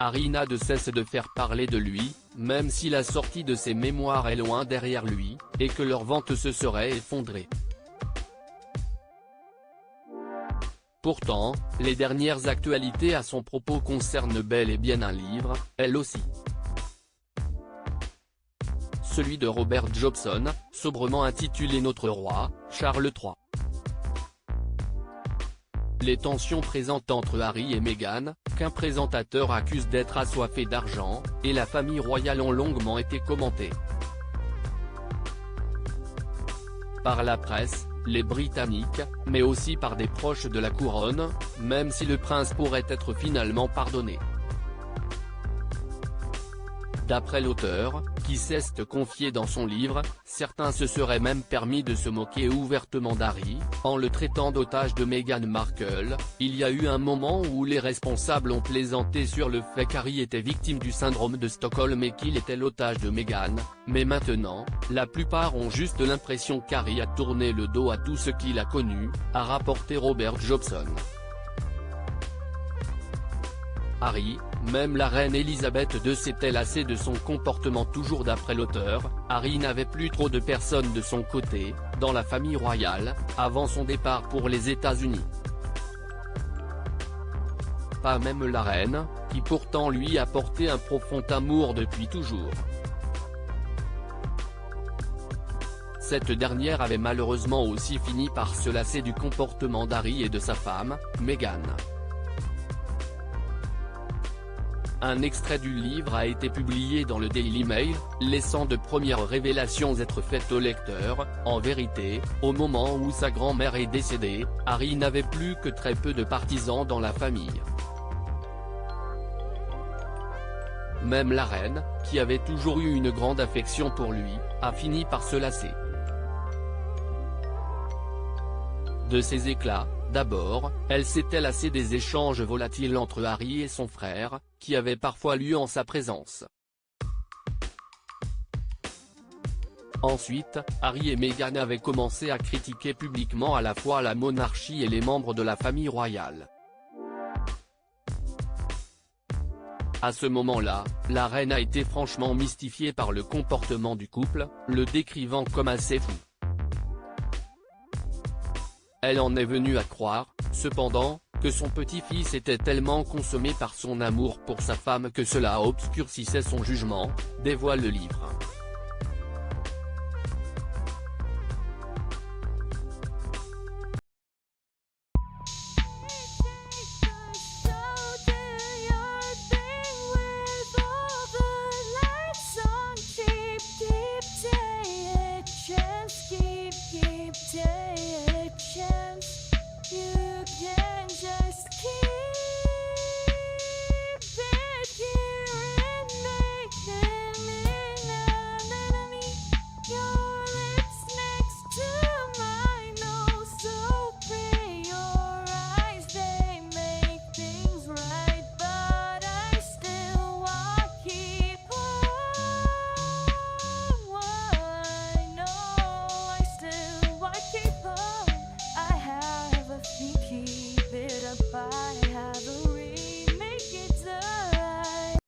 Harry n'a de cesse de faire parler de lui, même si la sortie de ses mémoires est loin derrière lui, et que leur vente se serait effondrée. Pourtant, les dernières actualités à son propos concernent bel et bien un livre, elle aussi. Celui de Robert Jobson, sobrement intitulé Notre roi, Charles III. Les tensions présentes entre Harry et Meghan, qu'un présentateur accuse d'être assoiffé d'argent, et la famille royale ont longuement été commentées par la presse, les Britanniques, mais aussi par des proches de la couronne, même si le prince pourrait être finalement pardonné. D'après l'auteur, qui s'est confié dans son livre, certains se seraient même permis de se moquer ouvertement d'Harry, en le traitant d'otage de Meghan Markle. Il y a eu un moment où les responsables ont plaisanté sur le fait qu'Harry était victime du syndrome de Stockholm et qu'il était l'otage de Meghan, mais maintenant, la plupart ont juste l'impression qu'Harry a tourné le dos à tout ce qu'il a connu, a rapporté Robert Jobson. Harry, même la reine Elisabeth II s'était lassée de son comportement. Toujours d'après l'auteur, Harry n'avait plus trop de personnes de son côté, dans la famille royale, avant son départ pour les États-Unis. Pas même la reine, qui pourtant lui apportait un profond amour depuis toujours. Cette dernière avait malheureusement aussi fini par se lasser du comportement d'Harry et de sa femme, Meghan. Un extrait du livre a été publié dans le Daily Mail, laissant de premières révélations être faites au lecteur. En vérité, au moment où sa grand-mère est décédée, Harry n'avait plus que très peu de partisans dans la famille. Même la reine, qui avait toujours eu une grande affection pour lui, a fini par se lasser de ses éclats. D'abord, elle s'était lassée des échanges volatiles entre Harry et son frère, qui avaient parfois lieu en sa présence. Ensuite, Harry et Meghan avaient commencé à critiquer publiquement à la fois la monarchie et les membres de la famille royale. À ce moment-là, la reine a été franchement mystifiée par le comportement du couple, le décrivant comme assez fou. Elle en est venue à croire, cependant, que son petit-fils était tellement consommé par son amour pour sa femme que cela obscurcissait son jugement, dévoile le livre.